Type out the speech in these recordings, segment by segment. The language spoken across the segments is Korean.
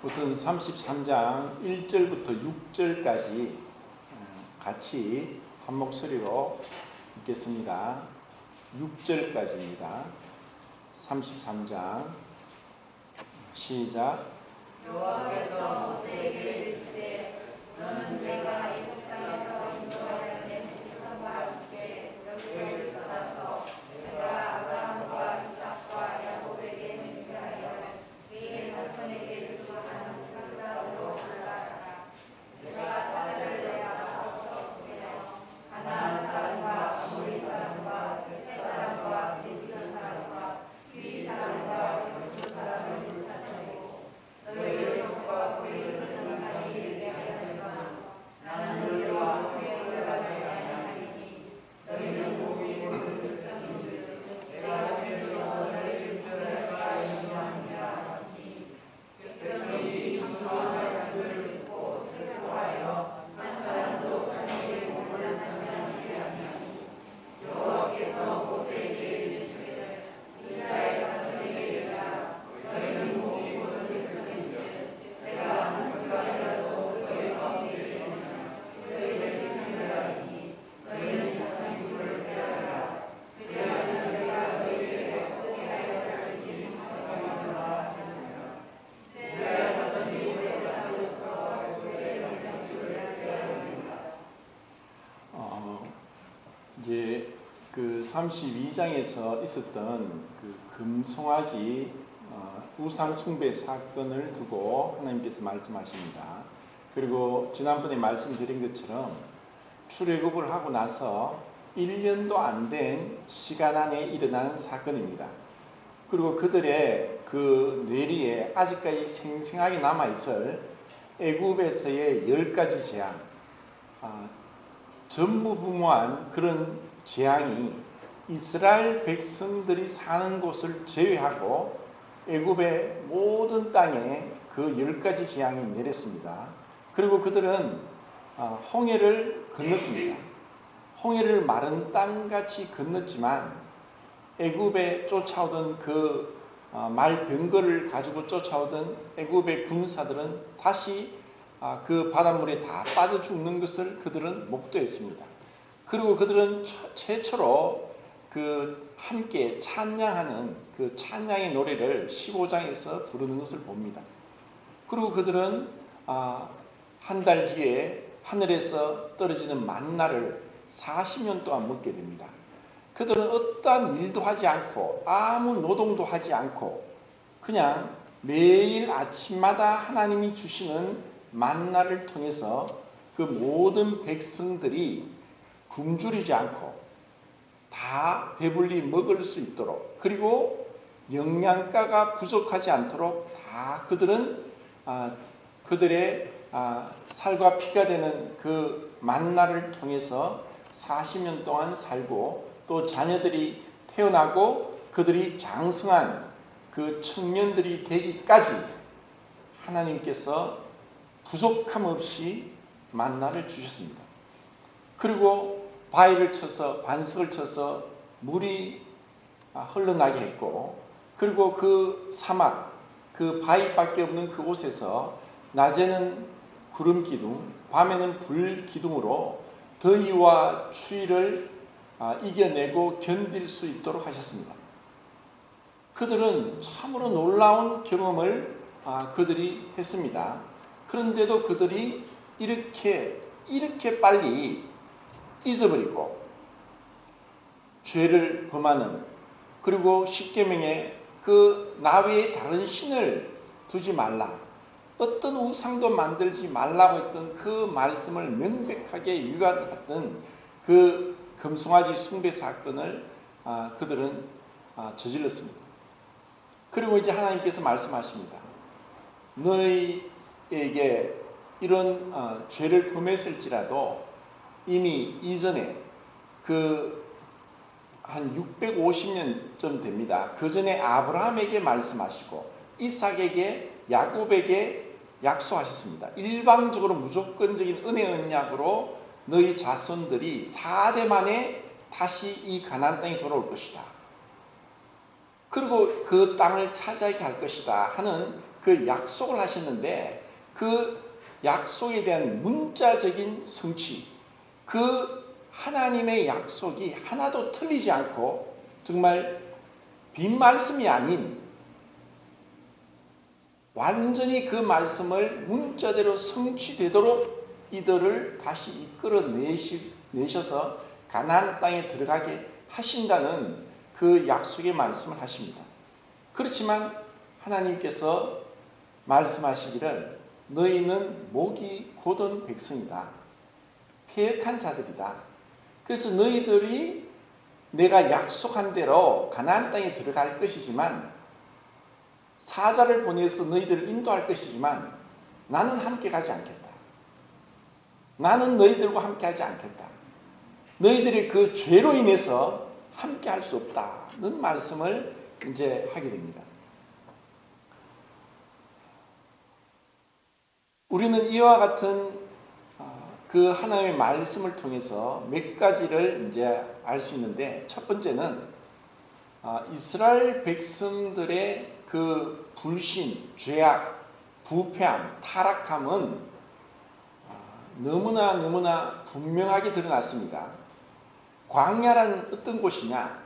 우선 33장 1절부터 6절까지 같이 한 목소리로 읽겠습니다. 6절까지입니다. 33장 시작. 여호와께서 모세에게 이르시되 너는 내가 애굽 땅에서 인도하여 낸 백성과 함께 여기를 떠나서 내가 아브라함과 이삭과 야곱에게 맹세하여 그의 자손에게 주기로 하는 그 땅으로 올라가라. 내가 사자를 내 앞서 보내어 가나안 사람과 아모리 사람과 헷 사람과 페리시 사람과 히위 사람과 여부스 사람을 쫓아내고 너희를 적과 고리를 떠나게 이르게 하려니와 나는 너희와 함께 올라가지 아니하리니 너희는 목이 모든 백성인즉 내가 주에서 너희를 지켜낼까 인도하니라 하시니 백성이 이 청소한 말씀을 듣고 슬퍼하여 한 사람도 자기에게 올라가지 아니하니 여호와께서 모세에게 이르시되 이스라엘 자손에게 이르라 너희는 목이 모든 백성인즉 내가 한 순간이라도 너희 가운데 있으면 너희를 지켜내리니 너희는 작은 불을 빼앗아라. 그리하면 내가 너희에게 어떻게 하여 할지 정하노라 하셨으며 이스라엘 자손이 오래 살았고 오래 장수를 빼앗습니다. 이제 그 32장에서 있었던 그 금송아지 우상 숭배 사건을 두고 하나님께서 말씀하십니다. 그리고 지난번에 말씀드린 것처럼 출애굽을 하고 나서 1년도 안 된 시간 안에 일어난 사건입니다. 그리고 그들의 그 뇌리에 아직까지 생생하게 남아있을 애굽에서의 10가지 재앙, 전무후무한 그런 재앙이 이스라엘 백성들이 사는 곳을 제외하고 애굽의 모든 땅에 그 10가지 재앙이 내렸습니다. 그리고 그들은 홍해를 건넜습니다. 홍해를 마른 땅같이 건넜지만 애굽에 쫓아오던 그 말병거를 가지고 쫓아오던 애굽의 군사들은 다시 그 바닷물에 다 빠져 죽는 것을 그들은 목도했습니다. 그리고 그들은 최초로 그 함께 찬양하는 그 찬양의 노래를 15장에서 부르는 것을 봅니다. 그리고 그들은 한 달 뒤에 하늘에서 떨어지는 만나를 40년 동안 먹게 됩니다. 그들은 어떠한 일도 하지 않고 아무 노동도 하지 않고 그냥 매일 아침마다 하나님이 주시는 만나를 통해서 그 모든 백성들이 굶주리지 않고 다 배불리 먹을 수 있도록, 그리고 영양가가 부족하지 않도록 다 그들은 그들의 살과 피가 되는 그 만나를 통해서 40년 동안 살고, 또 자녀들이 태어나고 그들이 장성한 그 청년들이 되기까지 하나님께서 부족함 없이 만나를 주셨습니다. 그리고 바위를 쳐서 반석을 쳐서 물이 흘러나게 했고, 그리고 그 사막, 그 바위밖에 없는 그곳에서 낮에는 구름 기둥, 밤에는 불 기둥으로 더위와 추위를 이겨내고 견딜 수 있도록 하셨습니다. 그들은 참으로 놀라운 경험을 그들이 했습니다. 그런데도 그들이 이렇게 빨리 잊어버리고 죄를 범하는, 그리고 십계명에 그 나 외에 다른 신을 두지 말라, 어떤 우상도 만들지 말라고 했던 그 말씀을 명백하게 위반했던 그 금송아지 숭배 사건을 그들은 저질렀습니다. 그리고 이제 하나님께서 말씀하십니다. 너희에게 이런 죄를 범했을지라도 이미 이전에 한 650년쯤 됩니다. 그 전에 아브라함에게 말씀하시고 이삭에게 야곱에게 약속하셨습니다. 일방적으로 무조건적인 은혜 언약으로 너희 자손들이 4대 만에 다시 이 가나안 땅에 돌아올 것이다. 그리고 그 땅을 차지하게 할 것이다 하는 그 그 약속을 하셨는데 그 약속에 대한 문자적인 성취, 그 하나님의 약속이 하나도 틀리지 않고 정말 빈말씀이 아닌 완전히 그 말씀을 문자대로 성취되도록 이들을 다시 이끌어내셔서 가나안 땅에 들어가게 하신다는 그 약속의 말씀을 하십니다. 그렇지만 하나님께서 말씀하시기를 너희는 목이 곧은 백성이다. 패역한 자들이다. 그래서 너희들이 내가 약속한 대로 가나안 땅에 들어갈 것이지만 사자를 보내서 너희들을 인도할 것이지만 나는 함께 가지 않겠다. 나는 너희들과 함께 하지 않겠다. 너희들이 그 죄로 인해서 함께 할 수 없다는 말씀을 이제 하게 됩니다. 우리는 이와 같은 그 하나님의 말씀을 통해서 몇 가지를 이제 알 수 있는데, 첫 번째는 이스라엘 백성들의 그 불신, 죄악, 부패함, 타락함은 너무나 분명하게 드러났습니다. 광야란 어떤 곳이냐?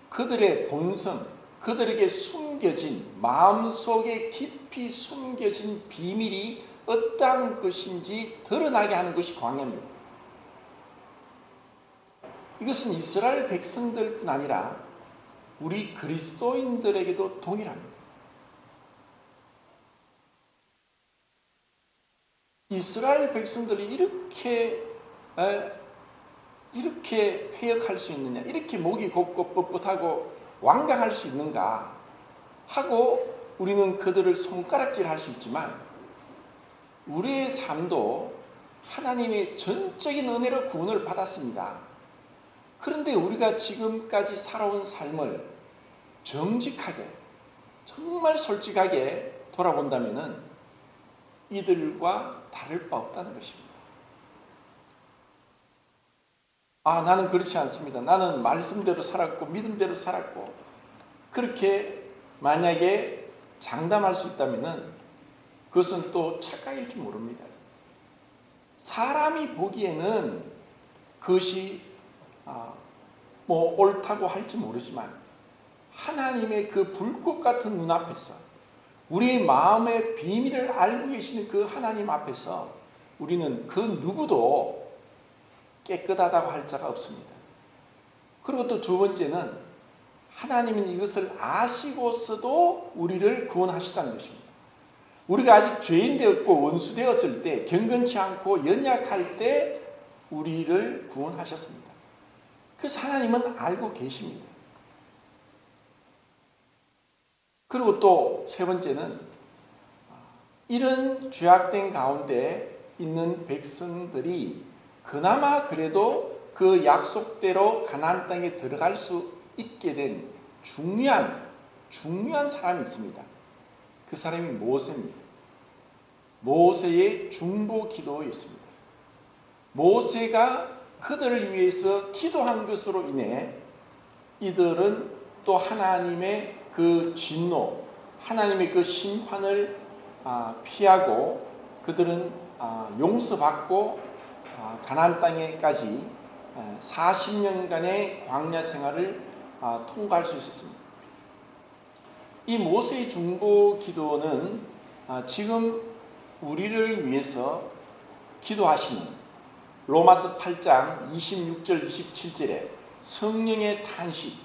그들의 본성, 그들에게 숨겨진, 마음속에 깊이 숨겨진 비밀이 어떠한 것인지 드러나게 하는 것이 광야입니다. 이것은 이스라엘 백성들뿐 아니라 우리 그리스도인들에게도 동일합니다. 이스라엘 백성들이 이렇게 패역할 수 있느냐, 이렇게 목이 곱고 뻣뻣하고 완강할 수 있는가 하고 우리는 그들을 손가락질할 수 있지만 우리의 삶도 하나님의 전적인 은혜로 구원을 받았습니다. 그런데 우리가 지금까지 살아온 삶을 정직하게, 정말 솔직하게 돌아본다면 이들과 다를 바 없다는 것입니다. 나는 그렇지 않습니다. 나는 말씀대로 살았고 믿음대로 살았고, 그렇게 만약에 장담할 수 있다면 그것은 또 착각일 줄 모릅니다. 사람이 보기에는 그것이 옳다고 할지 모르지만 하나님의 그 불꽃 같은 눈앞에서, 우리의 마음의 비밀을 알고 계시는 그 하나님 앞에서 우리는 그 누구도 깨끗하다고 할 자가 없습니다. 그리고 또 두 번째는 하나님은 이것을 아시고서도 우리를 구원하시다는 것입니다. 우리가 아직 죄인 되었고 원수 되었을 때, 경건치 않고 연약할 때 우리를 구원하셨습니다. 그래서 하나님은 알고 계십니다. 그리고 또 세 번째는 이런 죄악된 가운데 있는 백성들이 그나마 그래도 그 약속대로 가나안 땅에 들어갈 수 있게 된 중요한 사람이 있습니다. 그 사람이 모세입니다. 모세의 중보 기도였습니다. 모세가 그들을 위해서 기도한 것으로 인해 이들은 또 하나님의 그 진노, 하나님의 그 심판을 피하고 그들은 용서받고 가나안 땅에까지 40년간의 광야 생활을 통과할 수 있었습니다. 이 모세의 중보 기도는 지금 우리를 위해서 기도하시는 로마서 8장 26절 27절에 성령의 탄식,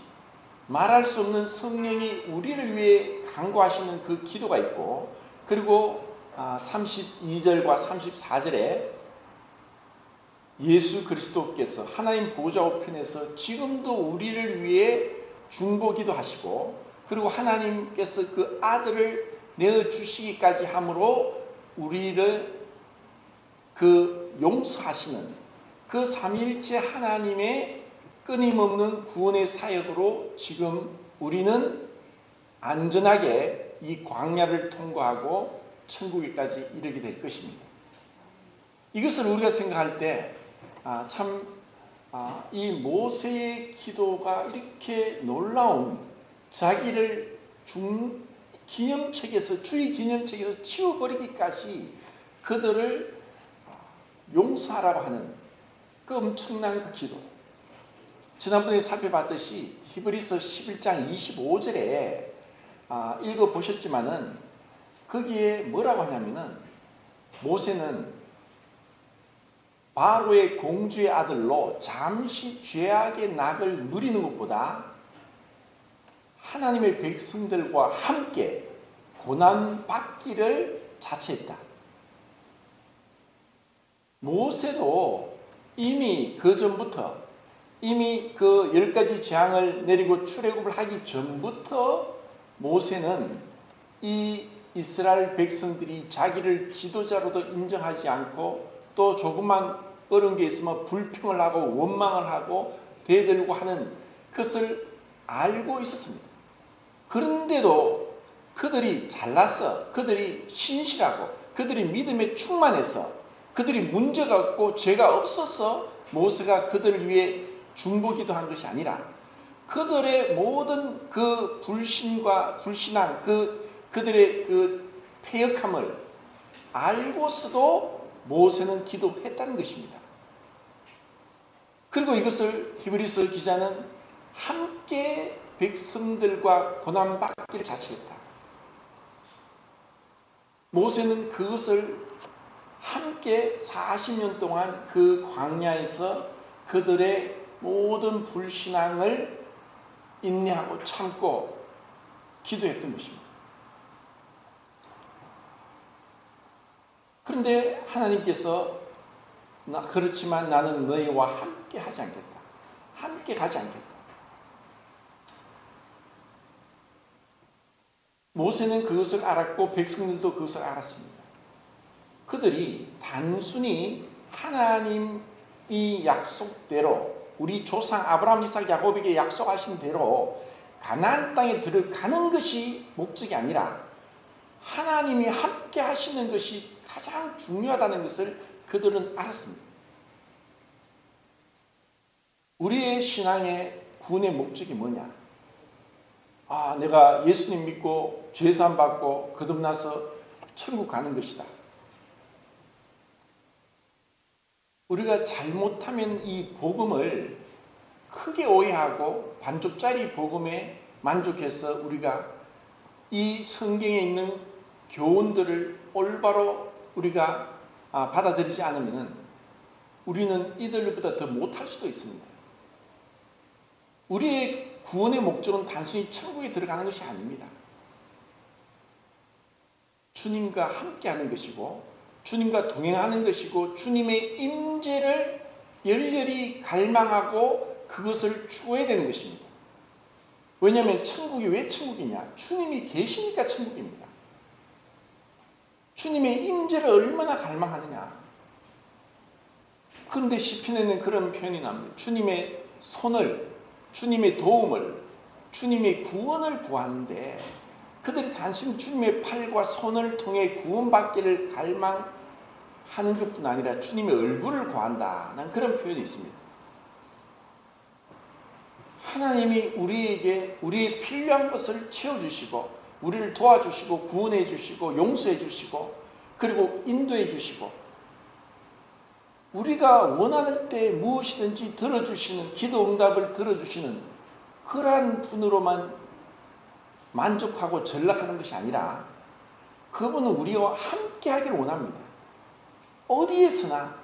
말할 수 없는 성령이 우리를 위해 간구하시는 그 기도가 있고, 그리고 32절과 34절에 예수 그리스도께서 하나님 보좌 우편에서 지금도 우리를 위해 중보기도 하시고, 그리고 하나님께서 그 아들을 내어주시기까지 함으로 우리를 그 용서하시는 그 삼위일체 하나님의 끊임없는 구원의 사역으로 지금 우리는 안전하게 이 광야를 통과하고 천국에까지 이르게 될 것입니다. 이것을 우리가 생각할 때 이 모세의 기도가 이렇게 놀라운, 자기를 기념책에서 주의 기념책에서 치워버리기까지 그들을 용서하라고 하는 그 엄청난 그 기도. 지난번에 살펴봤듯이 히브리서 11장 25절에 읽어보셨지만은 거기에 뭐라고 하냐면은 모세는 바로의 공주의 아들로 잠시 죄악의 낙을 누리는 것보다 하나님의 백성들과 함께 고난받기를 자처했다. 모세도 이미 그 전부터 이미 그 10가지 재앙을 내리고 출애굽을 하기 전부터 모세는 이 이스라엘 백성들이 자기를 지도자로도 인정하지 않고 또 조금만 어려운 게 있으면 불평을 하고 원망을 하고 대들고 하는 것을 알고 있었습니다. 그런데도 그들이 잘났어, 그들이 신실하고 그들이 믿음에 충만해서 그들이 문제가 없고 죄가 없어서 모세가 그들을 위해 중보기도 한 것이 아니라 그들의 모든 그 불신과 불신앙, 그들의 그 패역함을 알고서도 모세는 기도했다는 것입니다. 그리고 이것을 히브리서 기자는 함께 백성들과 고난받기를 자처했다. 모세는 그것을 함께 40년 동안 그 광야에서 그들의 모든 불신앙을 인내하고 참고 기도했던 것입니다. 그런데 하나님께서 그렇지만 나는 너희와 함께 하지 않겠다. 함께 가지 않겠다. 모세는 그것을 알았고 백성들도 그것을 알았습니다. 그들이 단순히 하나님이 약속대로 우리 조상 아브라함, 이삭, 야곱에게 약속하신 대로 가나안 땅에 들어가는 것이 목적이 아니라 하나님이 함께 하시는 것이 가장 중요하다는 것을 그들은 알았습니다. 우리의 신앙의 구원의 목적이 뭐냐? 내가 예수님 믿고 죄사함 받고 거듭나서 천국 가는 것이다. 우리가 잘못하면 이 복음을 크게 오해하고 반쪽짜리 복음에 만족해서 우리가 이 성경에 있는 교훈들을 올바로 우리가 받아들이지 않으면 우리는 이들보다 더 못할 수도 있습니다. 우리의 구원의 목적은 단순히 천국에 들어가는 것이 아닙니다. 주님과 함께하는 것이고 주님과 동행하는 것이고 주님의 임재를 열렬히 갈망하고 그것을 추구해야 되는 것입니다. 왜냐하면 천국이 왜 천국이냐? 주님이 계시니까 천국입니다. 주님의 임재를 얼마나 갈망하느냐? 그런데 시편에는 그런 표현이 나옵니다. 주님의 손을, 주님의 도움을, 주님의 구원을 구하는데 그들이 단순히 주님의 팔과 손을 통해 구원받기를 갈망하는 것뿐 아니라 주님의 얼굴을 구한다는 그런 표현이 있습니다. 하나님이 우리에게 우리의 필요한 것을 채워주시고 우리를 도와주시고 구원해 주시고 용서해 주시고 그리고 인도해 주시고 우리가 원하는 때 무엇이든지 들어주시는 기도 응답을 들어주시는 그러한 분으로만 만족하고 전락하는 것이 아니라 그분은 우리와 함께 하기를 원합니다. 어디에서나.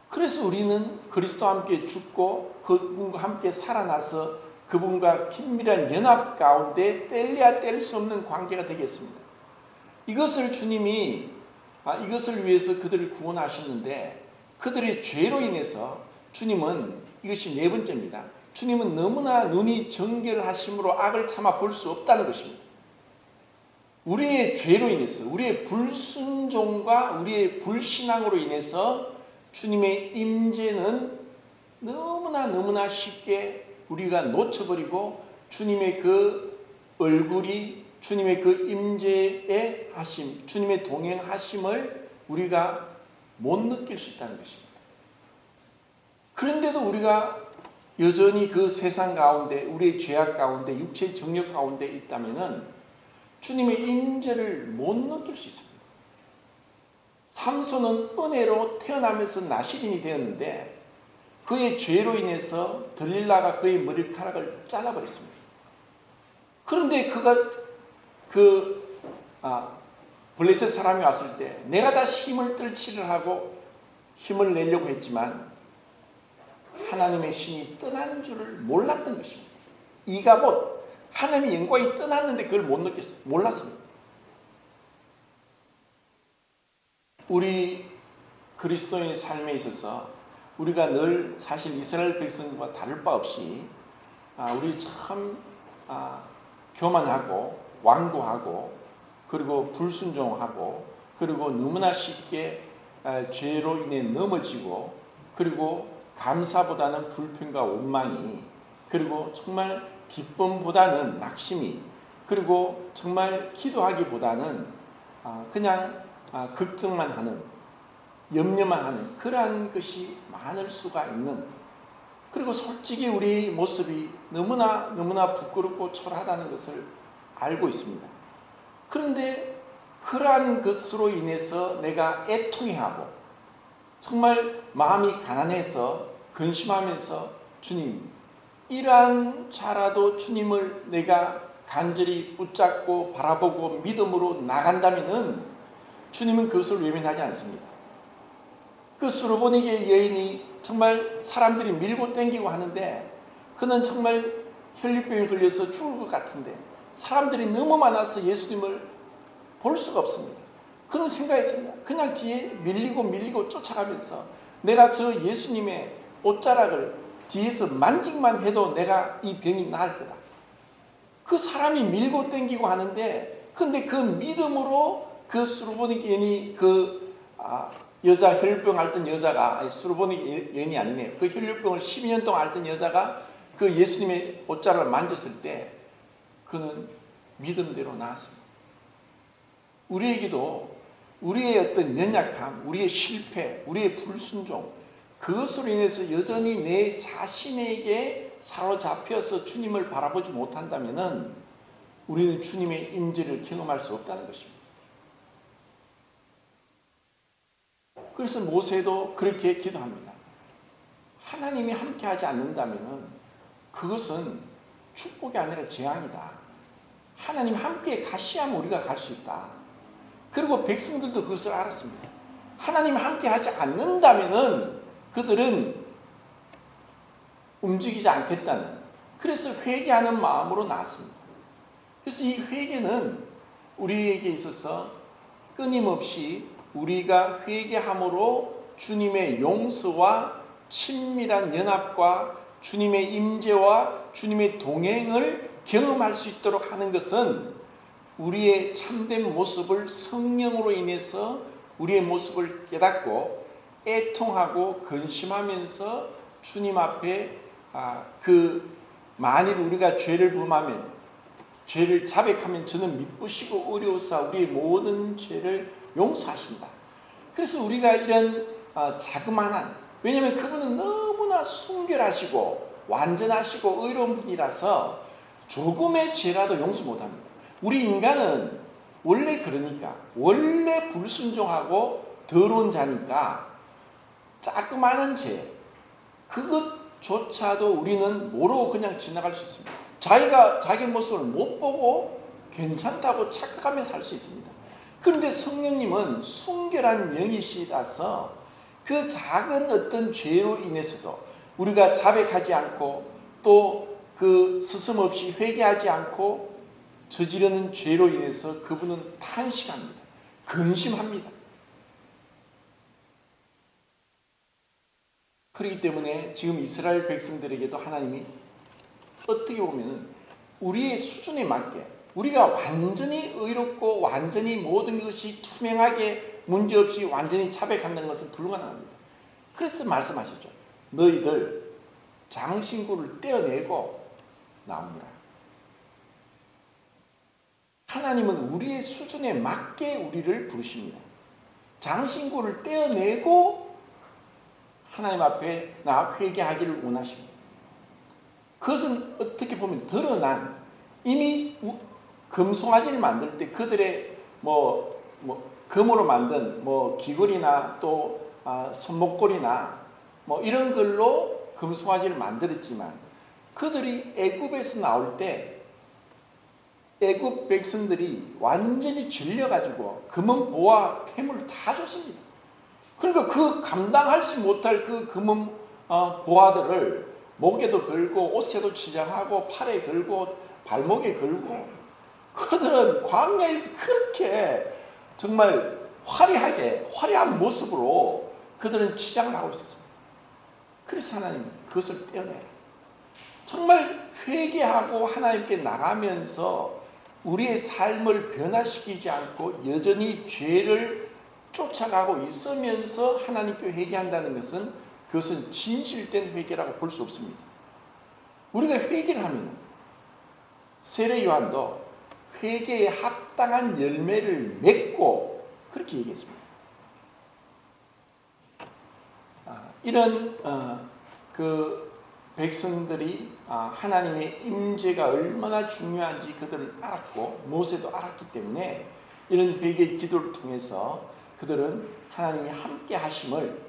그래서 우리는 그리스도와 함께 죽고 그분과 함께 살아나서 그분과 긴밀한 연합 가운데 뗄래야 뗄 수 없는 관계가 되겠습니다. 이것을 주님이 이것을 위해서 그들을 구원하셨는데 그들의 죄로 인해서 주님은 이것이 네 번째입니다. 주님은 너무나 눈이 정결하심으로 악을 참아 볼 수 없다는 것입니다. 우리의 죄로 인해서 우리의 불순종과 우리의 불신앙으로 인해서 주님의 임재는 너무나 쉽게 우리가 놓쳐버리고 주님의 그 얼굴이 주님의 그 임재의 하심, 주님의 동행하심을 우리가 못 느낄 수 있다는 것입니다. 그런데도 우리가 여전히 그 세상 가운데 우리의 죄악 가운데 육체의 정욕 가운데 있다면은 주님의 임재를 못 느낄 수 있습니다. 삼손은 은혜로 태어나면서 나시린이 되었는데 그의 죄로 인해서 들릴라가 그의 머리카락을 잘라버렸습니다. 그런데 그가 블레셋 사람이 왔을 때 내가 다시 힘을 떨치를 하고 힘을 내려고 했지만 하나님의 신이 떠나는 줄을 몰랐던 것입니다. 이가봇 하나님의 영광이 떠났는데 그걸 몰랐습니다. 우리 그리스도인의 삶에 있어서 우리가 늘 사실 이스라엘 백성과 다를 바 없이 우리 참 교만하고 완고하고 그리고 불순종하고 그리고 너무나 쉽게 죄로 인해 넘어지고 그리고 감사보다는 불평과 원망이 그리고 정말 기쁨보다는 낙심이 그리고 정말 기도하기보다는 그냥 걱정만 하는 염려만 하는 그러한 것이 많을 수가 있는 그리고 솔직히 우리 모습이 너무나 부끄럽고 초라하다는 것을 알고 있습니다. 그런데 그러한 것으로 인해서 내가 애통해하고 정말 마음이 가난해서 근심하면서 주님 이러한 자라도 주님을 내가 간절히 붙잡고 바라보고 믿음으로 나간다면 주님은 그것을 외면하지 않습니다. 그 수르보니게 여인이 정말 사람들이 밀고 땡기고 하는데 그는 정말 혈류병에 걸려서 죽을 것 같은데 사람들이 너무 많아서 예수님을 볼 수가 없습니다. 그런 생각했습니다. 그냥 뒤에 밀리고 쫓아가면서 내가 저 예수님의 옷자락을 뒤에서 만지기만 해도 내가 이 병이 나을 거다. 그 사람이 밀고 땡기고 하는데 근데 그 믿음으로 그 수르보니게 여인이 여자 혈류병 앓던 여자가 수르보니게 여인이 아니네요. 그 혈류병을 12년 동안 앓던 여자가 그 예수님의 옷자락을 만졌을 때 그는 믿음대로 나았습니다. 우리에게도 우리의 어떤 연약함, 우리의 실패, 우리의 불순종 그것으로 인해서 여전히 내 자신에게 사로잡혀서 주님을 바라보지 못한다면 우리는 주님의 임재를 경험할 수 없다는 것입니다. 그래서 모세도 그렇게 기도합니다. 하나님이 함께하지 않는다면 그것은 축복이 아니라 재앙이다. 하나님 함께 가시야만 우리가 갈 수 있다. 그리고 백성들도 그것을 알았습니다. 하나님 함께하지 않는다면 그들은 움직이지 않겠다는 그래서 회개하는 마음으로 나왔습니다. 그래서 이 회개는 우리에게 있어서 끊임없이 우리가 회개함으로 주님의 용서와 친밀한 연합과 주님의 임재와 주님의 동행을 경험할 수 있도록 하는 것은 우리의 참된 모습을 성령으로 인해서 우리의 모습을 깨닫고 애통하고 근심하면서 주님 앞에 만일 우리가 죄를 범하면 죄를 자백하면 저는 미쁘시고 어려우사 우리의 모든 죄를 용서하신다. 그래서 우리가 이런 자그마한 왜냐하면 그분은 너무나 순결하시고 완전하시고 의로운 분이라서 조금의 죄라도 용서 못합니다. 우리 인간은 원래 그러니까 원래 불순종하고 더러운 자니까 자그마한 죄 그것조차도 우리는 모르고 그냥 지나갈 수 있습니다. 자기가 자기 모습을 못 보고 괜찮다고 착각하며 살 수 있습니다. 그런데 성령님은 순결한 영이시라서 그 작은 어떤 죄로 인해서도 우리가 자백하지 않고 또 그 스스럼없이 회개하지 않고 저지르는 죄로 인해서 그분은 탄식합니다. 근심합니다. 그렇기 때문에 지금 이스라엘 백성들에게도 하나님이 어떻게 보면 우리의 수준에 맞게 우리가 완전히 의롭고 완전히 모든 것이 투명하게 문제없이 완전히 자백한다는 것은 불가능합니다. 그래서 말씀하셨죠. 너희들 장신구를 떼어내고 나오느라. 하나님은 우리의 수준에 맞게 우리를 부르십니다. 장신구를 떼어내고 하나님 앞에 나와 회개하기를 원하십니다. 그것은 어떻게 보면 드러난 이미 금송아지를 만들 때 그들의 금으로 만든 귀걸이나 또 손목걸이나 이런 걸로 금송아지를 만들었지만 그들이 애굽에서 나올 때 애굽 백성들이 완전히 질려가지고 금은 보화 폐물을 다 줬습니다. 그러니까 그 감당하지 못할 그 금은 보화들을 목에도 걸고 옷에도 치장하고 팔에 걸고 발목에 걸고 그들은 광야에서 그렇게 정말 화려한 모습으로 그들은 치장을 하고 있었습니다. 그래서 하나님은 그것을 떼어내라. 정말 회개하고 하나님께 나가면서 우리의 삶을 변화시키지 않고 여전히 죄를 쫓아가고 있으면서 하나님께 회개한다는 것은 그것은 진실된 회개라고 볼 수 없습니다. 우리가 회개를 하면 세례 요한도 회개에 합당한 열매를 맺고 그렇게 얘기했습니다. 이런 그 백성들이 하나님의 임재가 얼마나 중요한지 그들은 알았고 모세도 알았기 때문에 이런 회개 기도를 통해서 그들은 하나님이 함께 하심을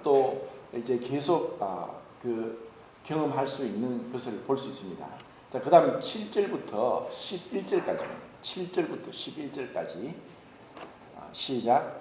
또 이제 계속 경험할 수 있는 것을 볼 수 있습니다. 자, 그 다음 7절부터 11절까지 7절부터 11절까지 시작.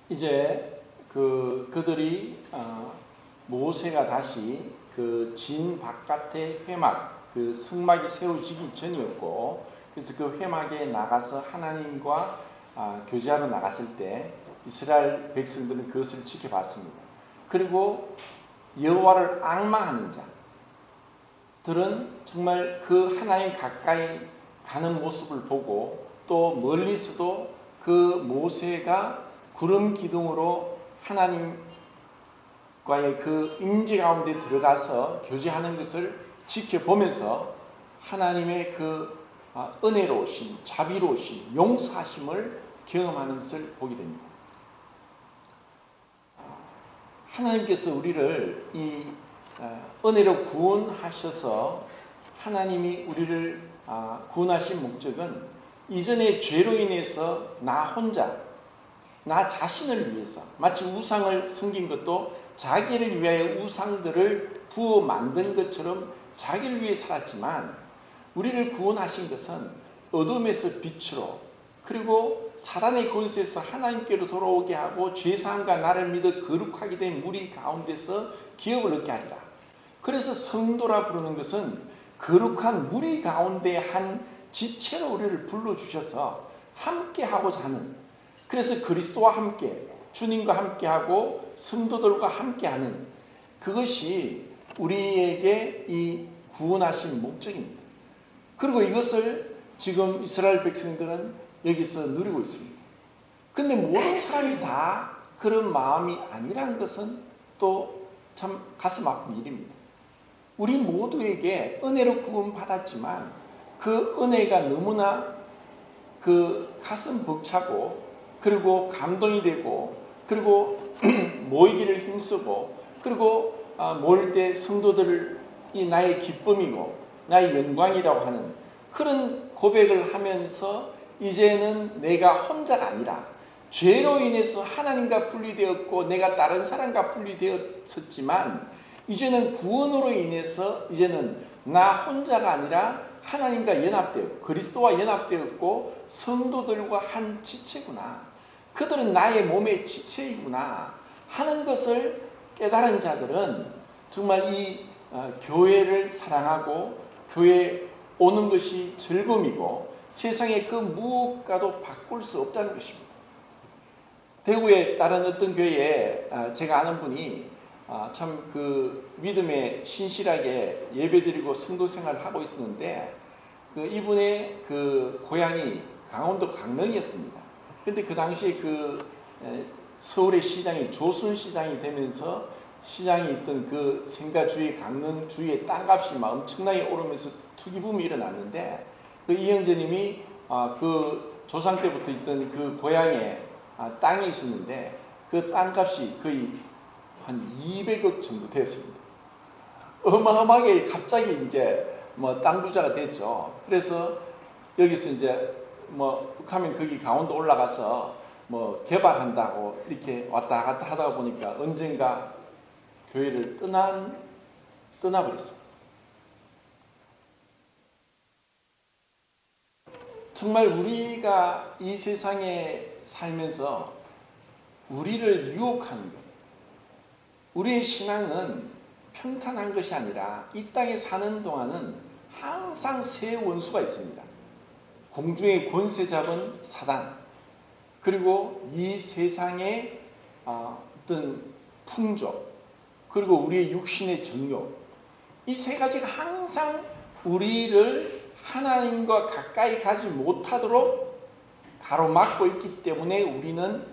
이제 그들이 모세가 다시 그 진 바깥의 회막, 그 성막이 세워지기 전이었고, 그래서 그 회막에 나가서 하나님과 교제하러 나갔을 때 이스라엘 백성들은 그것을 지켜봤습니다. 그리고 여호와를 앙망하는 자들은 정말 그 하나님 가까이 가는 모습을 보고 또 멀리서도 그 모세가 구름 기둥으로 하나님과의 그 임재 가운데 들어가서 교제하는 것을 지켜보면서 하나님의 그 은혜로우신, 자비로우신, 용서하심을 경험하는 것을 보게 됩니다. 하나님께서 우리를 이 은혜로 구원하셔서 하나님이 우리를 구원하신 목적은 이전의 죄로 인해서 나 혼자, 나 자신을 위해서 마치 우상을 섬긴 것도 자기를 위하여 우상들을 부어 만든 것처럼 자기를 위해 살았지만 우리를 구원하신 것은 어둠에서 빛으로 그리고 사단의 권세에서 하나님께로 돌아오게 하고 죄사함과 나를 믿어 거룩하게 된 무리 가운데서 기업을 얻게 하리라. 그래서 성도라 부르는 것은 거룩한 무리 가운데 한 지체로 우리를 불러주셔서 함께하고자 하는, 그래서 그리스도와 함께 주님과 함께하고 성도들과 함께하는 그것이 우리에게 이 구원하신 목적입니다. 그리고 이것을 지금 이스라엘 백성들은 여기서 누리고 있습니다. 근데 모든 사람이 다 그런 마음이 아니라는 것은 또 참 가슴 아픈 일입니다. 우리 모두에게 은혜로 구원받았지만 그 은혜가 너무나 그 가슴 벅차고 그리고 감동이 되고 그리고 모이기를 힘쓰고 그리고 모일 때 성도들이 나의 기쁨이고 나의 영광이라고 하는 그런 고백을 하면서 이제는 내가 혼자가 아니라 죄로 인해서 하나님과 분리되었고 내가 다른 사람과 분리되었었지만 이제는 구원으로 인해서 이제는 나 혼자가 아니라 하나님과 연합되었고 그리스도와 연합되었고 성도들과 한 지체구나. 그들은 나의 몸의 지체이구나 하는 것을 깨달은 자들은 정말 이 교회를 사랑하고 교회에 오는 것이 즐거움이고 세상의 그 무엇과도 바꿀 수 없다는 것입니다. 대구에 다른 어떤 교회에 제가 아는 분이 참 그 믿음에 신실하게 예배드리고 성도 생활을 하고 있었는데 그 이분의 그 고향이 강원도 강릉이었습니다. 근데 그 당시에 그 서울의 시장이 조순시장이 되면서 시장이 있던 그 생가주의 강릉 주위의 땅값이 막 엄청나게 오르면서 투기붐이 일어났는데 그 이형제님이 그 조상 때부터 있던 그 고향에 땅이 있었는데 그 땅값이 거의 한 200억 정도 되었습니다. 어마어마하게 갑자기 이제 뭐 땅 부자가 됐죠. 그래서 여기서 이제 뭐 하면 거기 강원도 올라가서 뭐 개발한다고 이렇게 왔다 갔다 하다 보니까 언젠가 교회를 떠나버렸습니다. 정말 우리가 이 세상에 살면서 우리를 유혹하는 것, 우리의 신앙은 평탄한 것이 아니라 이 땅에 사는 동안은 항상 새 원수가 있습니다. 공중의 권세 잡은 사단, 그리고 이 세상의 어떤 풍조, 그리고 우리의 육신의 정욕, 이 세 가지가 항상 우리를 하나님과 가까이 가지 못하도록 가로막고 있기 때문에 우리는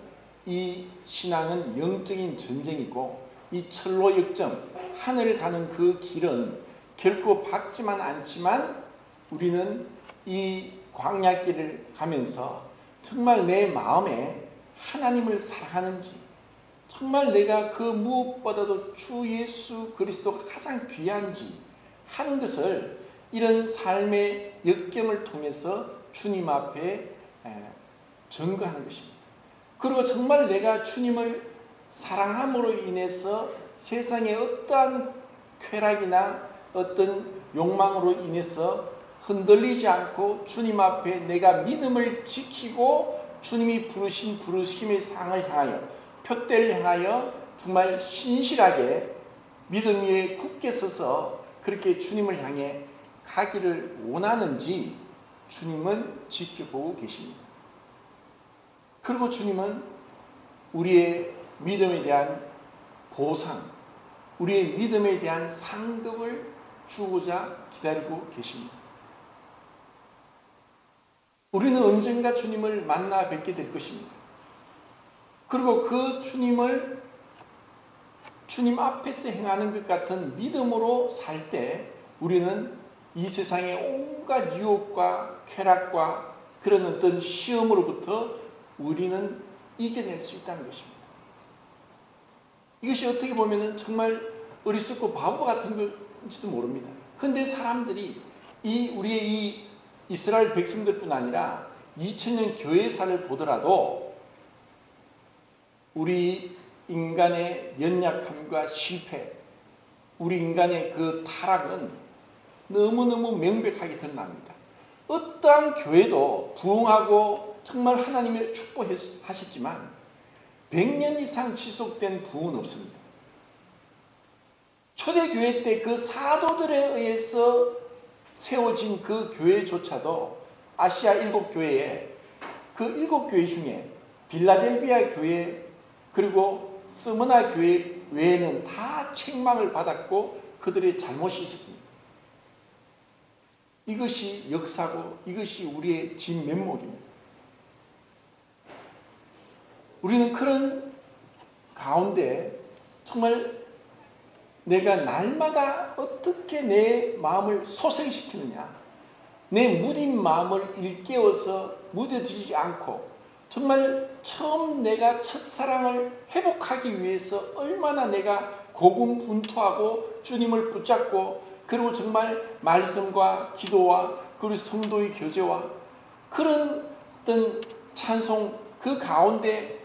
이 신앙은 영적인 전쟁이고 이 철로 역점, 하늘 가는 그 길은 결코 밝지만 않지만 우리는 이 광야길을 가면서 정말 내 마음에 하나님을 사랑하는지, 정말 내가 그 무엇보다도 주 예수 그리스도가 가장 귀한지 하는 것을 이런 삶의 역경을 통해서 주님 앞에 증거하는 것입니다. 그리고 정말 내가 주님을 사랑함으로 인해서 세상의 어떠한 쾌락이나 어떤 욕망으로 인해서 흔들리지 않고 주님 앞에 내가 믿음을 지키고 주님이 부르신 부르심의 상을 향하여 표대를 향하여 정말 신실하게 믿음 위에 굳게 서서 그렇게 주님을 향해 가기를 원하는지 주님은 지켜보고 계십니다. 그리고 주님은 우리의 믿음에 대한 보상, 우리의 믿음에 대한 상급을 주고자 기다리고 계십니다. 우리는 언젠가 주님을 만나 뵙게 될 것입니다. 그리고 그 주님을 주님 앞에서 행하는 것 같은 믿음으로 살 때 우리는 이 세상의 온갖 유혹과 쾌락과 그런 어떤 시험으로부터 우리는 이겨낼 수 있다는 것입니다. 이것이 어떻게 보면 정말 어리석고 바보 같은 건지도 모릅니다. 그런데 사람들이 우리의 이 이스라엘 백성들뿐 아니라 2000년 교회사를 보더라도 우리 인간의 연약함과 실패, 우리 인간의 그 타락은 너무너무 명백하게 드러납니다. 어떠한 교회도 부흥하고 정말 하나님의 축복하셨지만 100년 이상 지속된 부흥은 없습니다. 초대교회 때 그 사도들에 의해서 세워진 그 교회조차도 아시아 7교회에 그 7교회 중에 빌라델비아 교회 그리고 스무나 교회 외에는 다 책망을 받았고 그들의 잘못이 있었습니다. 이것이 역사고 이것이 우리의 진면목입니다. 우리는 그런 가운데 정말 내가 날마다 어떻게 내 마음을 소생시키느냐, 내 무딘 마음을 일깨워서 무뎌지지 않고 정말 처음 내가 첫사랑을 회복하기 위해서 얼마나 내가 고군분투하고 주님을 붙잡고 그리고 정말 말씀과 기도와 그리고 성도의 교제와 그런 어떤 찬송 그 가운데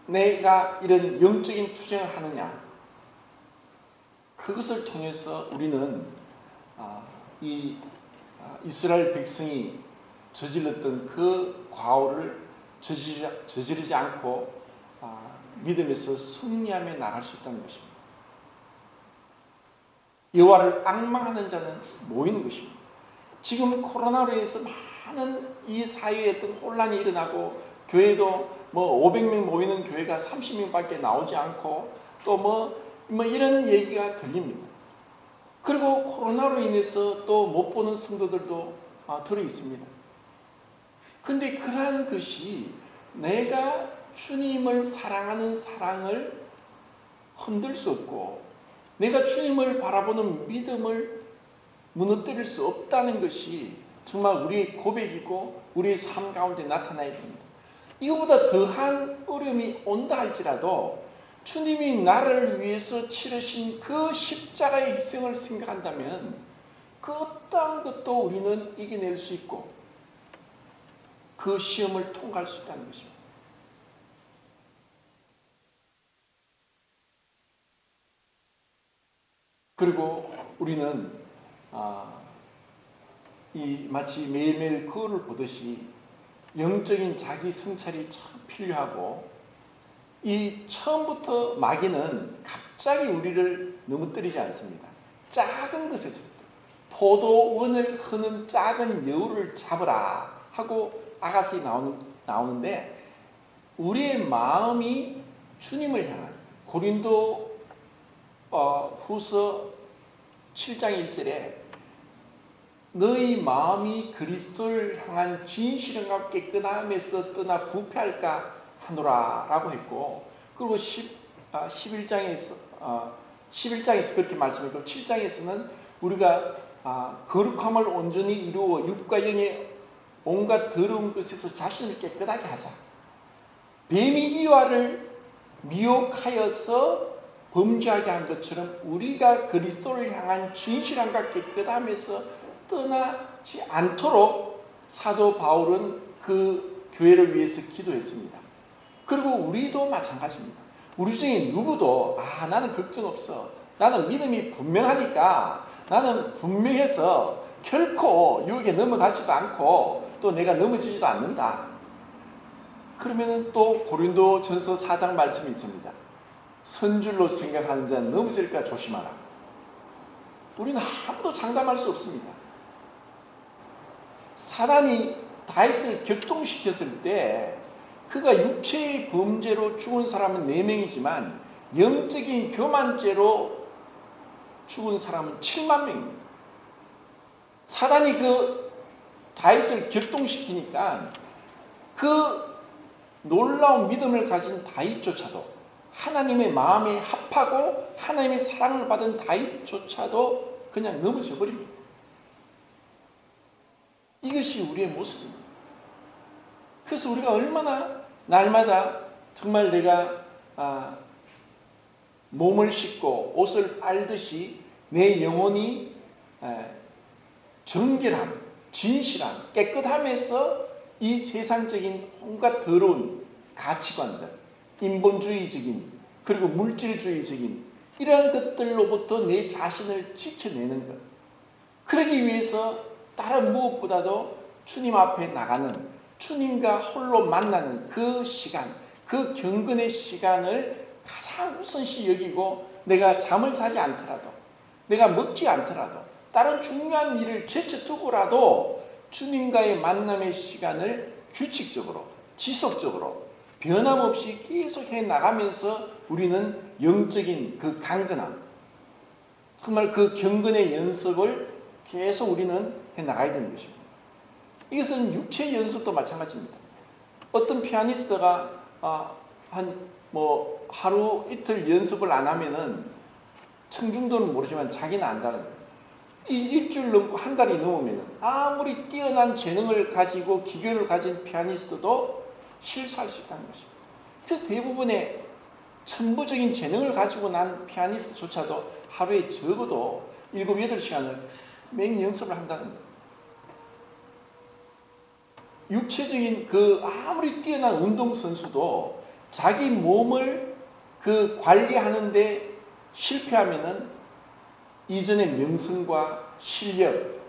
내가 이런 영적인 투쟁을 하느냐, 그것을 통해서 우리는 이 이스라엘 백성이 저질렀던 그 과오를 저지르지 않고 믿음에서 승리하며 나갈 수 있다는 것입니다. 여호와를 앙망하는 자는 모이는 것입니다. 지금 코로나로 인해서 많은 이 사회에 어떤 혼란이 일어나고 교회도 500명 모이는 교회가 30명밖에 나오지 않고 또 이런 얘기가 들립니다. 그리고 코로나로 인해서 또 못 보는 성도들도 들어 있습니다. 근데 그러한 것이 내가 주님을 사랑하는 사랑을 흔들 수 없고 내가 주님을 바라보는 믿음을 무너뜨릴 수 없다는 것이 정말 우리의 고백이고 우리의 삶 가운데 나타나야 됩니다. 이거보다 더한 어려움이 온다 할지라도 주님이 나를 위해서 치르신 그 십자가의 희생을 생각한다면 그 어떠한 것도 우리는 이겨낼 수 있고 그 시험을 통과할 수 있다는 것입니다. 그리고 우리는 마치 매일매일 거울을 보듯이 영적인 자기 성찰이 참 필요하고 이 처음부터 마귀는 갑자기 우리를 넘어뜨리지 않습니다. 작은 것에서부터 포도원을 흐는 작은 여우를 잡으라 하고 아가씨 나오는데 우리의 마음이 주님을 향한 고린도 후서 7장 1절에 너희 마음이 그리스도를 향한 진실과 깨끗함에서 떠나 부패할까 하노라 라고 했고 그리고 11장에서 그렇게 말씀했고 7장에서는 우리가 거룩함을 온전히 이루어 육과 영의 온갖 더러운 것에서 자신을 깨끗하게 하자. 뱀이 이와를 미혹하여서 범죄하게 한 것처럼 우리가 그리스도를 향한 진실함과 깨끗함에서 떠나지 않도록 사도 바울은 그 교회를 위해서 기도했습니다. 그리고 우리도 마찬가지입니다. 우리 중에 누구도 나는 걱정 없어. 나는 믿음이 분명하니까 나는 분명해서 결코 유혹에 넘어가지도 않고 또 내가 넘어지지도 않는다. 그러면은 또 고린도전서 4장 말씀이 있습니다. 선줄로 생각하는 자는 넘어질까 조심하라. 우리는 아무도 장담할 수 없습니다. 사단이 다윗을 격동시켰을 때 그가 육체의 범죄로 죽은 사람은 4명이지만 영적인 교만죄로 죽은 사람은 7만 명입니다. 사단이 그 다윗을 격동시키니까 그 놀라운 믿음을 가진 다윗조차도 하나님의 마음에 합하고 하나님의 사랑을 받은 다윗조차도 그냥 넘어져 버립니다. 이것이 우리의 모습입니다. 그래서 우리가 얼마나 날마다 정말 내가 몸을 씻고 옷을 빨듯이 내 영혼이 정결함, 진실함, 깨끗함에서 이 세상적인 온갖 더러운 가치관들, 인본주의적인 그리고 물질주의적인 이러한 것들로부터 내 자신을 지켜내는 것. 그러기 위해서 다른 무엇보다도 주님 앞에 나가는 주님과 홀로 만나는 그 시간, 그 경건의 시간을 가장 우선시 여기고 내가 잠을 자지 않더라도 내가 먹지 않더라도 다른 중요한 일을 제쳐두고라도 주님과의 만남의 시간을 규칙적으로 지속적으로 변함없이 계속 해나가면서 우리는 영적인 그 강건함 정말 그 경건의 연습을 계속 우리는 해나가야 되는 것입니다. 이것은 육체 연습도 마찬가지입니다. 어떤 피아니스트가 하루 이틀 연습을 안 하면은 청중도는 모르지만 자기는 안다는 거예요. 이 일주일 넘고 한 달이 넘으면 아무리 뛰어난 재능을 가지고 기교를 가진 피아니스트도 실수할 수 있다는 것입니다. 그래서 대부분의 천부적인 재능을 가지고 난 피아니스트조차도 하루에 적어도 7, 8시간을 맹연습을 한다는 거예요. 육체적인 그 아무리 뛰어난 운동선수도 자기 몸을 그 관리하는데 실패하면은 이전의 명성과 실력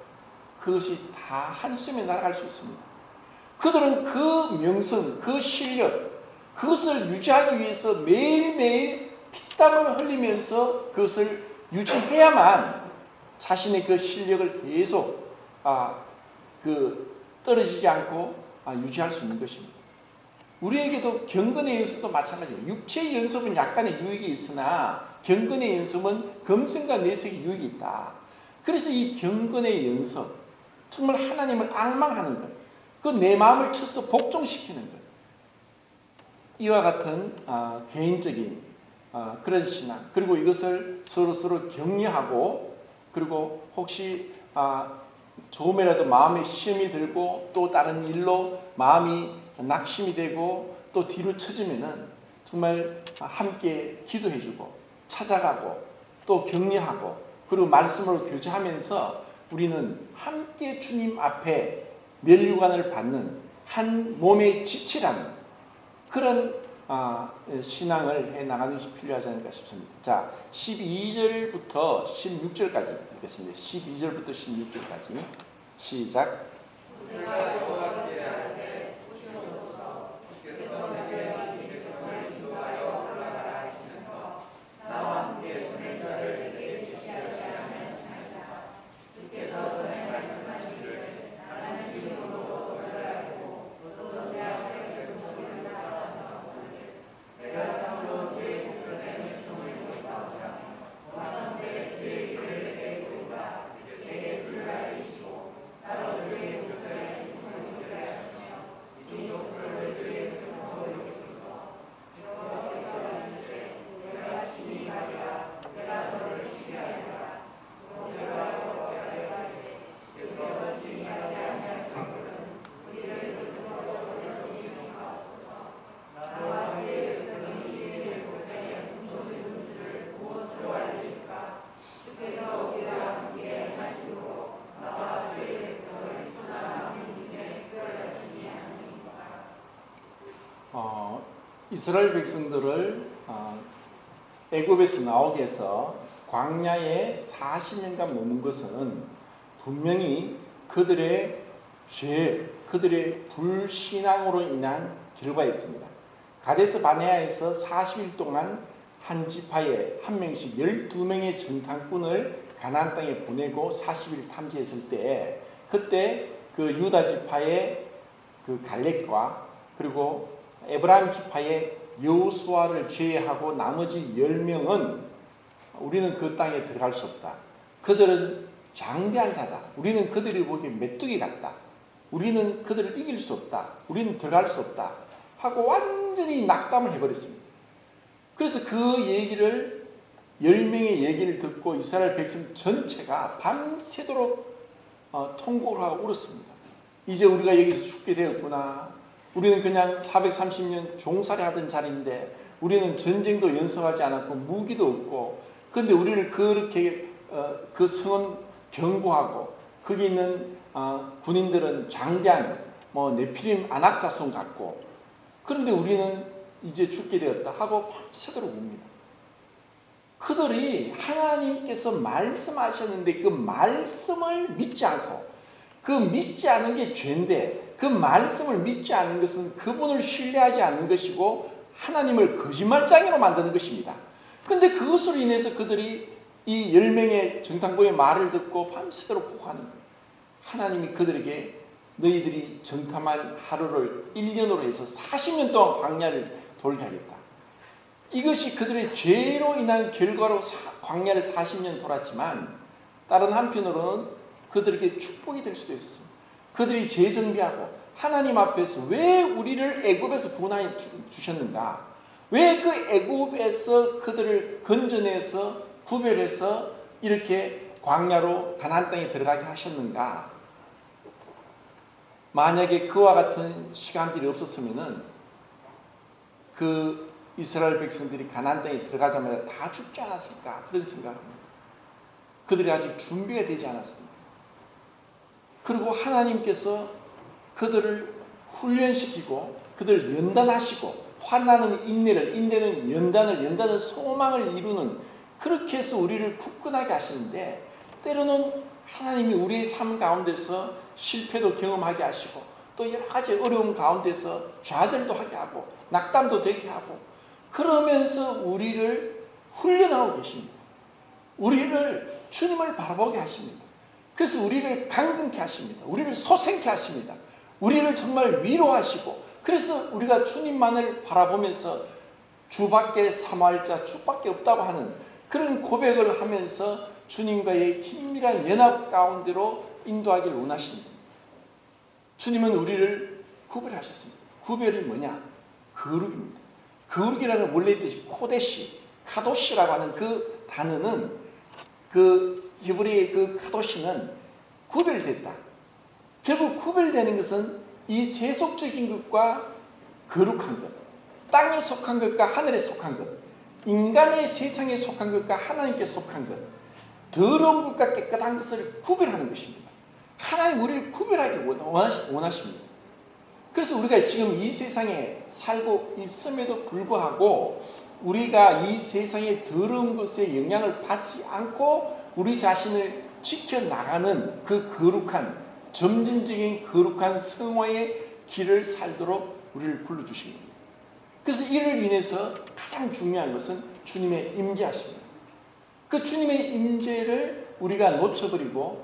그것이 다 한숨에 날아갈 수 있습니다. 그들은 그 명성, 그 실력, 그것을 유지하기 위해서 매일매일 피땀을 흘리면서 그것을 유지해야만 자신의 그 실력을 계속 떨어지지 않고 유지할 수 있는 것입니다. 우리에게도 경건의 연습도 마찬가지예요. 육체의 연습은 약간의 유익이 있으나 경건의 연습은 검증과 내색의 유익이 있다. 그래서 이 경건의 연습, 정말 하나님을 앙망하는 것, 그 내 마음을 쳐서 복종시키는 것, 이와 같은 개인적인 그런 신앙, 그리고 이것을 서로 격려하고, 그리고 혹시 조금이라도 마음에 시험이 들고 또 다른 일로 마음이 낙심이 되고 또 뒤로 처지면은 정말 함께 기도해주고 찾아가고 또 격려하고 그리고 말씀으로 교제하면서 우리는 함께 주님 앞에 면류관을 받는 한 몸의 지체라는 그런 신앙을 해나가는 것이 필요하지 않을까 싶습니다. 자, 12절부터 16절까지 읽겠습니다. 12절부터 16절까지 시작. 이스라엘 백성들을 애굽에서 나오게 해서 광야에 40년간 머문 것은 분명히 그들의 죄, 그들의 불신앙으로 인한 결과였습니다. 가데스 바네아에서 40일 동안 한 지파에 한 명씩 12명의 정탐꾼을 가나안 땅에 보내고 40일 탐지했을 때 그때 그 유다 지파의 그 갈렙과 그리고 에브라임 지파의 여호수아를 제외하고 나머지 10명은 우리는 그 땅에 들어갈 수 없다. 그들은 장대한 자다. 우리는 그들이 보기에 메뚜기 같다. 우리는 그들을 이길 수 없다. 우리는 들어갈 수 없다. 하고 완전히 낙담을 해버렸습니다. 그래서 그 얘기를 10명의 얘기를 듣고 이스라엘 백성 전체가 밤새도록 통곡을 하고 울었습니다. 이제 우리가 여기서 죽게 되었구나. 우리는 그냥 430년 종살이 하던 자리인데 우리는 전쟁도 연습하지 않았고 무기도 없고 그런데 우리를 그렇게 그 성은 견고하고 거기 있는 군인들은 장대한 네피림 안악자손 같고 그런데 우리는 이제 죽게 되었다 하고 밤새도록 웁니다. 그들이 하나님께서 말씀하셨는데 그 말씀을 믿지 않고 그 믿지 않은 게 죄인데 그 말씀을 믿지 않는 것은 그분을 신뢰하지 않는 것이고 하나님을 거짓말장애로 만드는 것입니다. 그런데 그것으로 인해서 그들이 이 10명의 정탐꾼의 말을 듣고 밤새도록 구하는 거예요. 하나님이 그들에게 너희들이 정탐한 하루를 1년으로 해서 40년 동안 광야를 돌게 하겠다. 이것이 그들의 죄로 인한 결과로 광야를 40년 돌았지만 다른 한편으로는 그들에게 축복이 될 수도 있었습니다. 그들이 재정비하고 하나님 앞에서 왜 우리를 애굽에서 구원하여 주셨는가? 왜 그 애굽에서 그들을 건져내서 구별해서 이렇게 광야로 가나안 땅에 들어가게 하셨는가? 만약에 그와 같은 시간들이 없었으면은 그 이스라엘 백성들이 가나안 땅에 들어가자마자 다 죽지 않았을까? 그런 생각을 합니다. 그들이 아직 준비가 되지 않았습니다. 그리고 하나님께서 그들을 훈련시키고 그들을 연단하시고 환난은 인내를, 인내는 연단을, 연단은 소망을 이루는 그렇게 해서 우리를 굳건하게 하시는데 때로는 하나님이 우리의 삶 가운데서 실패도 경험하게 하시고 또 여러 가지 어려움 가운데서 좌절도 하게 하고 낙담도 되게 하고 그러면서 우리를 훈련하고 계십니다. 우리를 주님을 바라보게 하십니다. 그래서 우리를 강건케 하십니다. 우리를 소생케 하십니다. 우리를 정말 위로하시고 그래서 우리가 주님만을 바라보면서 주밖에 사모할 자 주밖에 없다고 하는 그런 고백을 하면서 주님과의 긴밀한 연합 가운데로 인도하기를 원하십니다. 주님은 우리를 구별하셨습니다. 구별이 뭐냐? 거룩입니다. 거룩이라는 원래 뜻이 코데시, 카도시라고 하는 그 단어는 그 히브리의 그 카도시는 구별됐다. 결국 구별되는 것은 이 세속적인 것과 거룩한 것, 땅에 속한 것과 하늘에 속한 것, 인간의 세상에 속한 것과 하나님께 속한 것, 더러운 것과 깨끗한 것을 구별하는 것입니다. 하나님 우리를 구별하기 원하십니다. 그래서 우리가 지금 이 세상에 살고 있음에도 불구하고 우리가 이 세상의 더러운 것에 영향을 받지 않고 우리 자신을 지켜나가는 그 거룩한 점진적인 거룩한 성화의 길을 살도록 우리를 불러주십니다. 그래서 이를 인해서 가장 중요한 것은 주님의 임재하십니다. 그 주님의 임재를 우리가 놓쳐버리고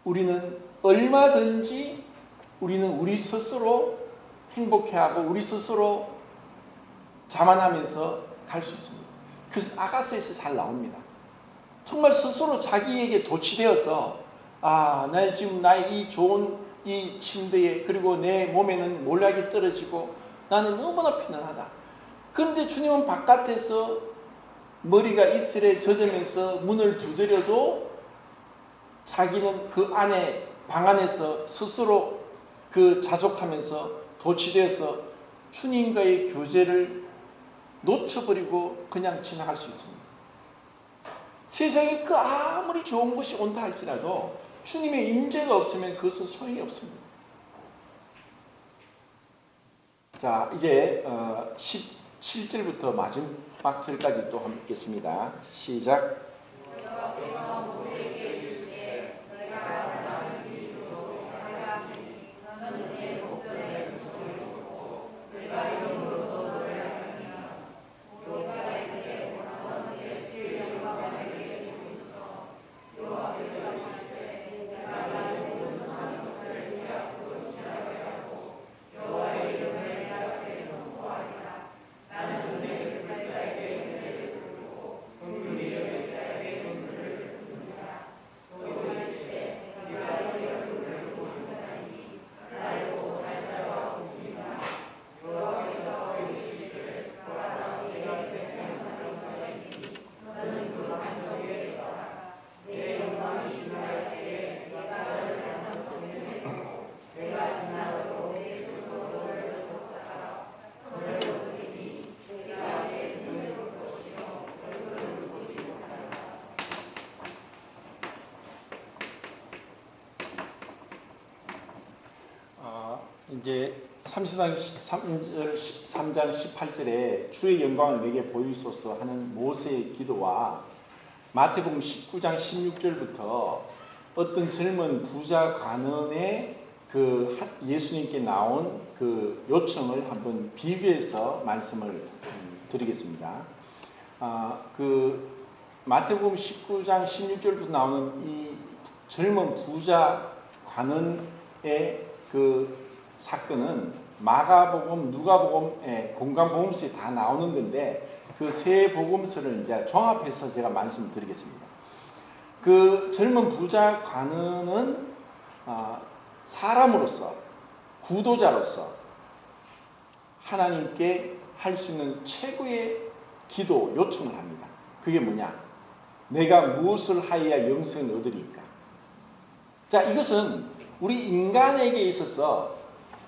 우리는 얼마든지 우리는 우리 스스로 행복해하고 우리 스스로 자만하면서 갈 수 있습니다. 그래서 아가서에서 잘 나옵니다. 정말 스스로 자기에게 도취되어서 나 지금 나의 이 좋은 이 침대에 그리고 내 몸에는 몰락이 떨어지고 나는 너무나 편안하다. 그런데 주님은 바깥에서 머리가 이슬에 젖으면서 문을 두드려도 자기는 그 안에 방 안에서 스스로 그 자족하면서 도취되어서 주님과의 교제를 놓쳐버리고 그냥 지나갈 수 있습니다. 세상에 그 아무리 좋은 것이 온다 할지라도 주님의 임재가 없으면 그것은 소용이 없습니다. 자, 이제 17절부터 마지막 절까지 또 한번 읽겠습니다. 시작. 이제 3장 18절에 주의 영광을 내게 보이소서 하는 모세의 기도와 마태복음 19장 16절부터 어떤 젊은 부자 관원의 그 예수님께 나온 그 요청을 한번 비교해서 말씀을 드리겠습니다. 그 마태복음 19장 16절부터 나오는 이 젊은 부자 관원의 그 사건은 마가복음, 누가복음, 공강복음서에 다 나오는 건데 그 세 복음서를 이제 종합해서 제가 말씀드리겠습니다. 그 젊은 부자 관원은 사람으로서 구도자로서 하나님께 할 수 있는 최고의 기도 요청을 합니다. 그게 뭐냐? 내가 무엇을 하여야 영생을 얻으리까? 자, 이것은 우리 인간에게 있어서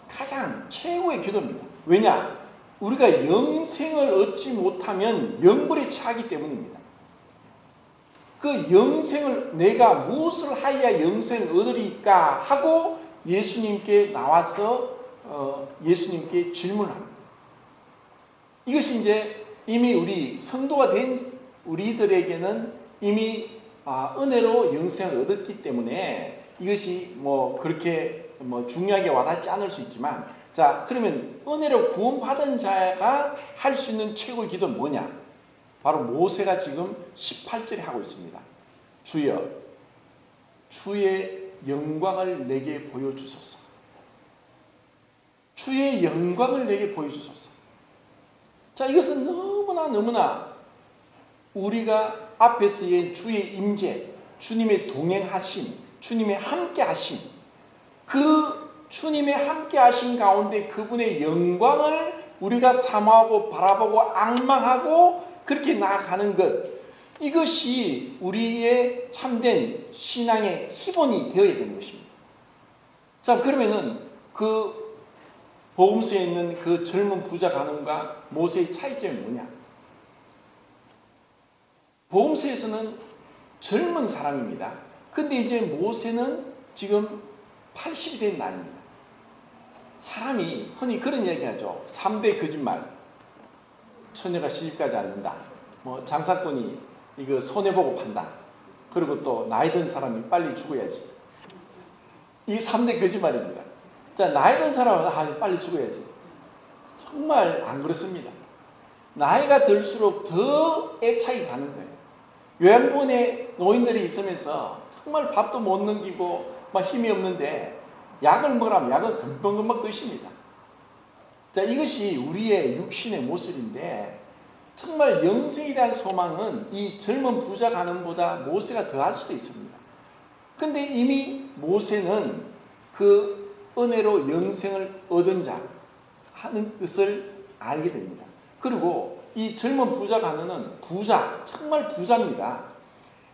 가장 최고의 기도입니다. 왜냐? 우리가 영생을 얻지 못하면 영벌에 처하기 때문입니다. 그 영생을 내가 무엇을 하여야 영생을 얻으리까 하고 예수님께 나와서 예수님께 질문합니다. 이것이 이제 이미 우리 성도가 된 우리들에게는 이미 은혜로 영생을 얻었기 때문에 이것이 뭐 그렇게 뭐 중요하게 와닿지 않을 수 있지만, 자, 그러면 은혜로 구원받은 자가 할 수 있는 최고의 기도는 뭐냐? 바로 모세가 지금 18절에 하고 있습니다. 주여, 주의 영광을 내게 보여주소서. 주의 영광을 내게 보여주소서. 자, 이것은 너무나 우리가 앞에서 얘기한 주의 임재, 주님의 동행하심, 주님의 함께하심, 그 주님의 함께하심 가운데 그분의 영광을 우리가 사모하고 바라보고 앙망하고 그렇게 나아가는 것, 이것이 우리의 참된 신앙의 기본이 되어야 되는 것입니다. 자, 그러면은 그 복음서에 있는 그 젊은 부자 가문과 모세의 차이점이 뭐냐? 복음서에서는 젊은 사람입니다. 근데 이제 모세는 지금 80이 된 나이입니다. 사람이 흔히 그런 얘기하죠. 3대 거짓말. 처녀가 시집가지 않는다. 뭐 장사꾼이 이거 손해보고 판다. 그리고 또 나이 든 사람이 빨리 죽어야지. 이 3대 거짓말입니다. 자, 나이 든 사람은 빨리 죽어야지. 정말 안 그렇습니다. 나이가 들수록 더 애착이 가는 거예요. 요양원에 노인들이 있으면서 정말 밥도 못 넘기고 막 힘이 없는데 약을 먹으라면 약은 금방금방 드십니다. 자, 이것이 우리의 육신의 모습인데 정말 영생에 대한 소망은 이 젊은 부자 가문보다 모세가 더할 수도 있습니다. 근데 이미 모세는 그 은혜로 영생을 얻은 자 하는 것을 알게 됩니다. 그리고 이 젊은 부자 가문은 부자, 정말 부자입니다.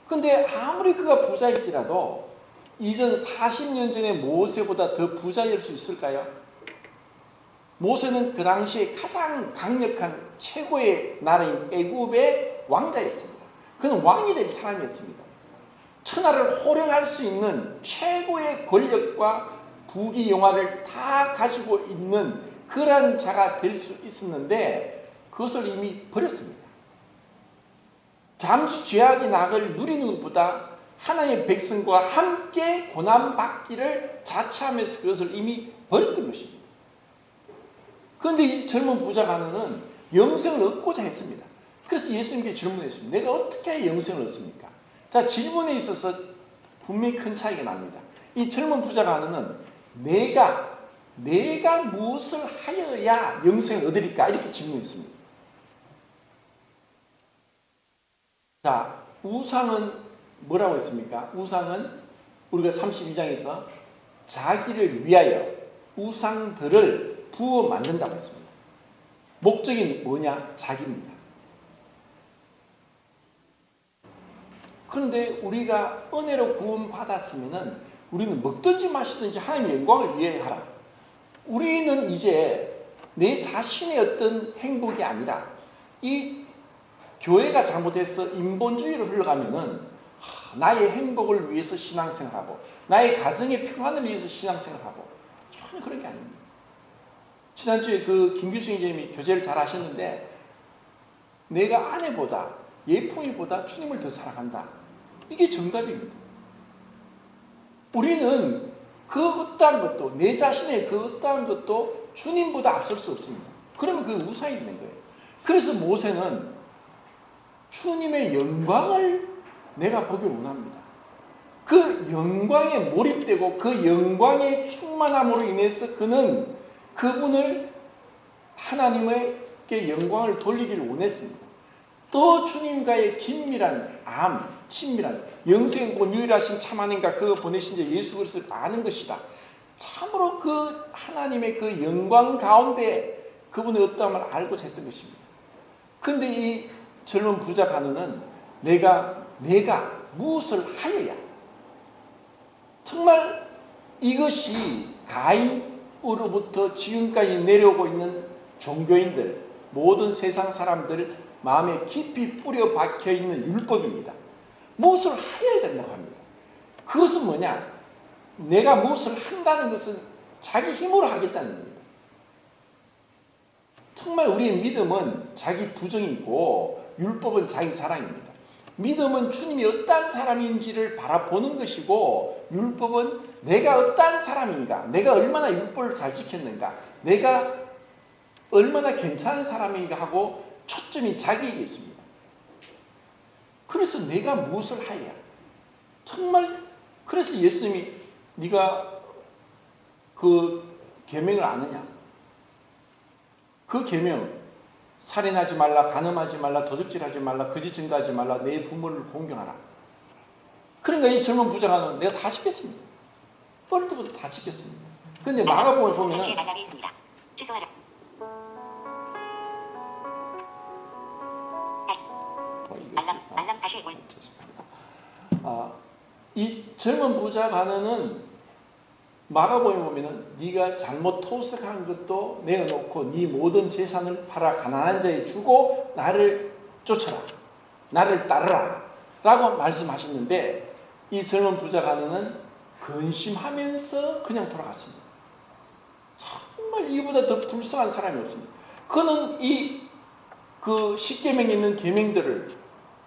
근데 아무리 그가 부자일지라도 이전 40년 전에 모세보다 더 부자일 수 있을까요? 모세는 그 당시에 가장 강력한 최고의 나라인 애굽의 왕자였습니다. 그는 왕이 될 사람이었습니다. 천하를 호령할 수 있는 최고의 권력과 부귀영화를 다 가지고 있는 그러한 자가 될 수 있었는데 그것을 이미 버렸습니다. 잠시 죄악의 낙을 누리는 것보다 하나님의 백성과 함께 고난받기를 자처하면서 그것을 이미 버렸던 것입니다. 그런데 이 젊은 부자 가문은 영생을 얻고자 했습니다. 그래서 예수님께 질문했습니다. 내가 어떻게 해야 영생을 얻습니까? 자, 질문에 있어서 분명히 큰 차이가 납니다. 이 젊은 부자 가문은 내가 무엇을 하여야 영생을 얻으리까? 이렇게 질문했습니다. 자, 우상은 뭐라고 했습니까? 우상은 우리가 32장에서 자기를 위하여 우상들을 부어 만든다고 했습니다. 목적이 뭐냐? 자기입니다. 그런데 우리가 은혜로 구원받았으면 우리는 먹든지 마시든지 하나님의 영광을 위해 하라. 우리는 이제 내 자신의 어떤 행복이 아니라 이 교회가 잘못해서 인본주의로 흘러가면은 나의 행복을 위해서 신앙생활하고 나의 가정의 평안을 위해서 신앙생활하고 전혀 그런 게 아닙니다. 지난주에 그 김규승 선생님이 교제를 잘 하셨는데 내가 아내보다 예풍이보다 주님을 더 사랑한다. 이게 정답입니다. 우리는 그 어떠한 것도 내 자신의 그 어떠한 것도 주님보다 앞설 수 없습니다. 그러면 그 우상이 되는 거예요. 그래서 모세는 주님의 영광을 내가 보기를 원합니다. 그 영광에 몰입되고 그 영광의 충만함으로 인해서 그는 그분을 하나님에게 영광을 돌리기를 원했습니다. 또 주님과의 긴밀한 친밀한 영생고 유일하신 참 하나님과 그 보내신 자 예수 그리스도를 아는 것이다. 참으로 그 하나님의 그 영광 가운데 그분의 어떠함을 알고자 했던 것입니다. 그런데 이 젊은 부자 가문은 내가 무엇을 하여야, 정말 이것이 가인으로부터 지금까지 내려오고 있는 종교인들, 모든 세상 사람들 마음에 깊이 뿌려 박혀 있는 율법입니다. 무엇을 하여야 된다고 합니다. 그것은 뭐냐? 내가 무엇을 한다는 것은 자기 힘으로 하겠다는 겁니다. 정말 우리의 믿음은 자기 부정이고 율법은 자기 자랑입니다. 믿음은 주님이 어떠한 사람인지를 바라보는 것이고, 율법은 내가 어떠한 사람인가, 내가 얼마나 율법을 잘 지켰는가, 내가 얼마나 괜찮은 사람인가 하고 초점이 자기에게 있습니다. 그래서 내가 무엇을 하여야, 정말, 그래서 예수님이 네가 그 계명을 아느냐? 그 계명, 살인하지 말라, 간음하지 말라, 도둑질하지 말라, 거짓 증거하지 말라, 내 부모를 공경하라. 그러니까 이 젊은 부자가는 내가 다 지켰습니다. 어릴 때부터 다 지켰습니다. 근데 마가복음을 보면은 이 젊은 부자가는 마가복음에 보면은 네가 잘못 토색한 것도 내어놓고 네 모든 재산을 팔아 가난한 자에 주고 나를 쫓아라, 나를 따르라 라고 말씀하셨는데, 이 젊은 부자가는 근심하면서 그냥 돌아갔습니다. 정말 이보다 더 불쌍한 사람이 없습니다. 그는 그 십계명에 있는 계명들을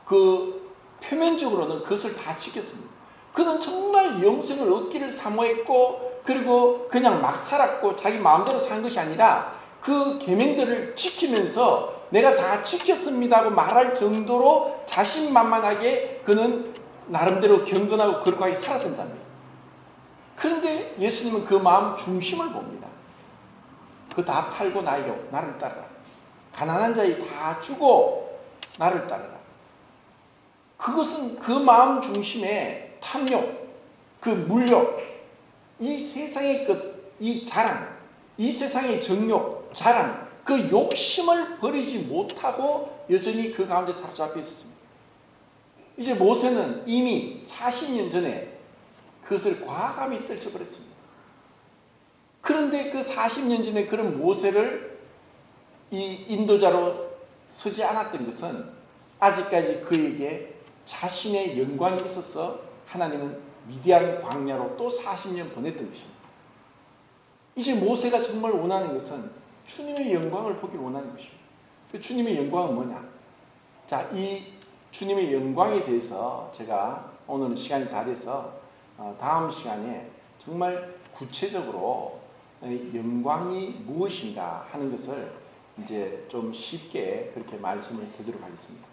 그 표면적으로는 그것을 다 지켰습니다. 그는 정말 영생을 얻기를 사모했고, 그리고 그냥 막 살았고 자기 마음대로 산 것이 아니라 그 계명들을 지키면서 내가 다 지켰습니다 하고 말할 정도로 자신만만하게 그는 나름대로 경건하고 거룩하게 살았던 자입니다. 그런데 예수님은 그 마음 중심을 봅니다. 그거 다 팔고 나를 따르라. 가난한 자에 다 주고 나를 따르라. 그것은 그 마음 중심에 탐욕, 그 물욕, 이 세상의 것, 이 자랑, 이 세상의 정욕, 자랑, 그 욕심을 버리지 못하고 여전히 그 가운데 사로잡혀 있었습니다. 이제 모세는 이미 40년 전에 그것을 과감히 떨쳐버렸습니다. 그런데 그 40년 전에 그런 모세를 이 인도자로 서지 않았던 것은 아직까지 그에게 자신의 영광이 있어서 하나님은 미디안 광야로 또 40년 보냈던 것입니다. 이제 모세가 정말 원하는 것은 주님의 영광을 보기를 원하는 것입니다. 그 주님의 영광은 뭐냐? 자, 이 주님의 영광에 대해서 제가 오늘은 시간이 다 돼서 다음 시간에 정말 구체적으로 영광이 무엇인가 하는 것을 이제 좀 쉽게 그렇게 말씀을 드리도록 하겠습니다.